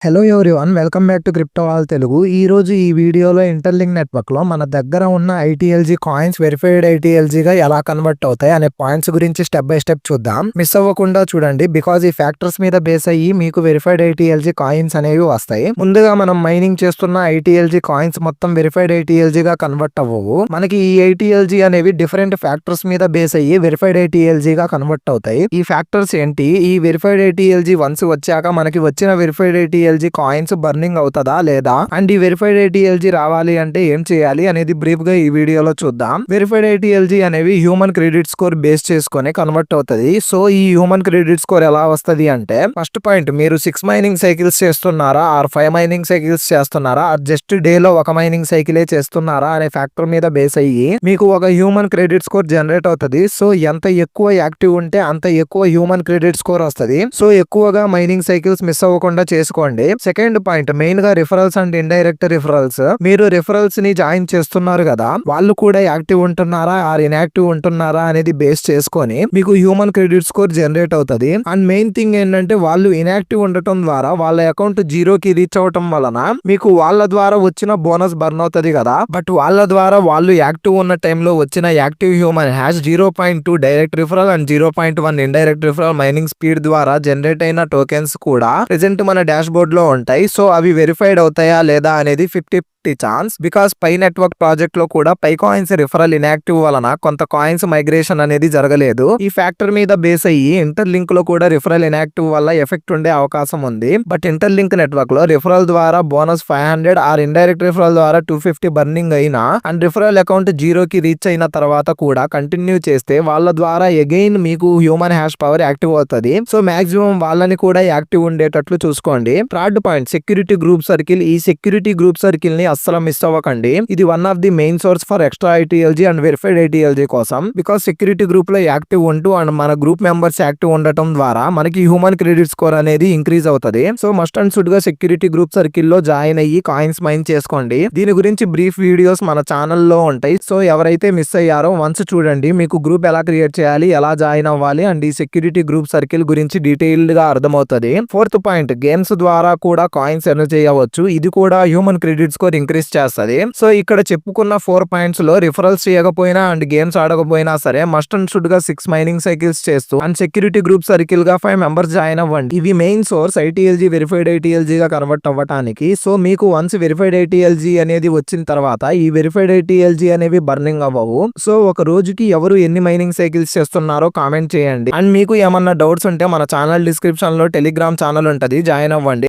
Hello everyone, welcome back to crypto all Telugu. ఈ రోజు ఈ వీడియోలో ఇంటర్లింక్ నెట్వర్క్ లో మన దగ్గర ఉన్న ఐటీఎల్జీ కాయిన్స్ వెరిఫైడ్ ఐటీఎల్జీగా ఎలా కన్వర్ట్ అవుతాయి అనే పాయింట్స్ గురించి స్టెప్ బై స్టెప్ చూద్దాం. మిస్ అవ్వకుండా చూడండి, బికాజ్ ఈ ఫ్యాక్టర్స్ మీద బేస్ అయ్యి మీకు వెరిఫైడ్ ఐటీఎల్జీ కాయిన్స్ అనేవి వస్తాయి. ముందుగా మనం మైనింగ్ చేస్తున్న ఐటీఎల్జీ కాయిన్స్ మొత్తం వెరిఫైడ్ ఐటీఎల్జీగా కన్వర్ట్ అవ్వవు. మనకి ఈ ఐటీఎల్జీ అనేవి డిఫరెంట్ ఫ్యాక్టర్స్ మీద బేస్ అయ్యి వెరిఫైడ్ ఐటీఎల్జీగా కన్వర్ట్ అవుతాయి. ఈ ఫ్యాక్టర్స్ ఏంటి? ఈ వెరిఫైడ్ ఐటీఎల్జీ వన్స్ వచ్చాక మనకి వచ్చిన వెరిఫైడ్ ఐటీఎల్జీ కాయిన్స్ బర్నింగ్ అవుతుందా లేదా, అండ్ ఈ వెరిఫైడ్ ఐటీఎల్జీ రావాలి అంటే ఏం చేయాలి అనేది బ్రీఫ్ గా ఈ వీడియోలో చూద్దాం. వెరిఫైడ్ ఐటీఎల్జీ అనేవి హ్యూమన్ క్రెడిట్ స్కోర్ బేస్ చేసుకొని కన్వర్ట్ అవుతుంది. సో ఈ హ్యూమన్ క్రెడిట్ స్కోర్ ఎలా వస్తుంది అంటే, ఫస్ట్ పాయింట్, మీరు 6 మైనింగ్ సైకిల్స్ చేస్తున్నారా ఆర్ 5 మైనింగ్ సైకిల్స్ చేస్తున్నారా ఆర్ జస్ట్ డే లో ఒక మైనింగ్ సైకిలే చేస్తున్నారా అనే ఫ్యాక్టర్ మీద బేస్ అయ్యి మీకు ఒక హ్యూమన్ క్రెడిట్ స్కోర్ జనరేట్ అవుతుంది. సో ఎంత ఎక్కువ యాక్టివ్ ఉంటే అంత ఎక్కువ హ్యూమన్ క్రెడిట్ స్కోర్ వస్తుంది. సో ఎక్కువగా మైనింగ్ సైకిల్స్ మిస్ అవ్వకుండా చేసుకోండి. సెకండ్ పాయింట్, మెయిన్ గా రిఫరల్స్ అండ్ ఇండైరెక్ట్ రిఫరల్స్. మీరు రిఫరల్స్ ని జాయిన్ చేస్తున్నారు కదా, వాళ్ళు కూడా యాక్టివ్ ఉంటున్నారా ఆర్ ఇన్యాక్టివ్ ఉంటున్నారా అనేది బేస్ చేసుకొని మీకు హ్యూమన్ క్రెడిట్ స్కోర్ జనరేట్ అవుతుంది. అండ్ మెయిన్ థింగ్ ఏంటంటే, వాళ్ళు ఇన్యాక్టివ్ ఉండటం ద్వారా వాళ్ళ అకౌంట్ జీరోకి రీచ్ అవటం వలన మీకు వాళ్ళ ద్వారా వచ్చిన బోనస్ బర్న్ అవుతుంది కదా, బట్ వాళ్ళ ద్వారా వాళ్ళు యాక్టివ్ ఉన్న టైంలో వచ్చిన active human hash 0.2 direct referral and 0.1 indirect referral mining speed ద్వారా జనరేట్ అయిన టోకెన్స్ కూడా ప్రెజెంట్ మన డాష్ బోర్డ్ లో ఉంటాయి. సో అవి వెరిఫైడ్ అవుతాయా లేదా అనేది 50 chance. Because Pi network project లో కూడా పై కాయిన్స్ రిఫరల్ ఇన్యాక్టివ్ వలన కొంత కాయిన్స్ మైగ్రేషన్ అనేది జరగలేదు. ఈ ఫ్యాక్టర్ మీద బేస్ అయ్యి ఇంటర్లింక్ లో కూడా రిఫరల్ ఇన్యాక్టివ్ వల్ల ఎఫెక్ట్ ఉండే అవకాశం ఉంది. బట్ ఇంటర్లింక్ నెట్వర్క్ లో రిఫరల్ ద్వారా బోనస్ 500 ఆర్ ఇండైరెక్ట్ రిఫరల్ ద్వారా 250 బర్నింగ్ అయినా అండ్ రిఫరల్ అకౌంట్ జీరోకి రీచ్ అయిన తర్వాత కూడా కంటిన్యూ చేస్తే వాళ్ళ ద్వారా అగైన్ మీకు హ్యూమన్ హ్యాష్ పవర్ యాక్టివ్ అవుతుంది. సో మాక్సిమం వాళ్ళని కూడా యాక్టివ్ ఉండేటట్లు చూసుకోండి. Third point, security group circle. ఈ సెక్యూరిటీ గ్రూప్ సర్కిల్ ని అస్సలు మిస్ అవ్వకండి. ఇది one of the main source for extra ITLG and verified ITLG కోసం. బికాస్ సెక్యూరిటీ గ్రూప్ లో యాక్టివ్ ఉంటూ అండ్ మన గ్రూప్ మెంబర్స్ యాక్టివ్ ఉండటం ద్వారా మనకి హ్యూమన్ క్రెడిట్ స్కోర్ అనేది ఇంక్రీజ్ అవుతుంది. సో మస్ట్ అండ్ షుడ్ గా సెక్యూరిటీ గ్రూప్ సర్కిల్ లో జాయిన్ అయ్యి కాయిన్స్ మైన్ చేసుకోండి. దీని గురించి బ్రీఫ్ వీడియోస్ మన ఛానల్లో ఉంటాయి. సో ఎవరైతే మిస్ అయ్యారో వన్స్ చూడండి, మీకు గ్రూప్ ఎలా క్రియేట్ చేయాలి, ఎలా జాయిన్ అవ్వాలి అండ్ ఈ సెక్యూరిటీ గ్రూప్ సర్కిల్ గురించి డీటెయిల్డ్ గా అర్థమవుతుంది. ఫోర్త్ పాయింట్, గేమ్స్ ద్వారా కూడా కాయిన్స్ ఎర్న్ చేయవచ్చు. ఇది కూడా హ్యూమన్ క్రెడిట్ స్కోర్ ఇంక్రీజ్ చేస్తుంది. సో ఇక్కడ చెప్పుకున్న 4 పాయింట్స్ లో రిఫరల్స్ చేయకపోయినా అండ్ గేమ్స్ ఆడకపోయినా సరే మస్ట్ అండ్ షుడ్ గా 6 మైనింగ్ సైకిల్స్ చేస్తూ అండ్ సెక్యూరిటీ గ్రూప్ సర్కిల్ గా 5 మెంబర్స్ జాయిన్ అవ్వండి. ఇవి main source ITLG verified ITLG గా కన్వర్ట్ అవ్వటానికి. సో మీకు వన్స్ వెరిఫైడ్ ఐటీఎల్జీ అనేది వచ్చిన తర్వాత ఈ వెరిఫైడ్ ఐటీఎల్జీ అనేవి బర్నింగ్ అవ్వవు. సో ఒక రోజుకి ఎవరు ఎన్ని మైనింగ్ సైకిల్స్ చేస్తున్నారో కామెంట్ చేయండి. అండ్ మీకు ఏమన్నా డౌట్స్ ఉంటే మన ఛానల్ డిస్క్రిప్షన్ లో టెలిగ్రామ్ ఛానల్ ఉంటది, జాయిన్ అవ్వండి.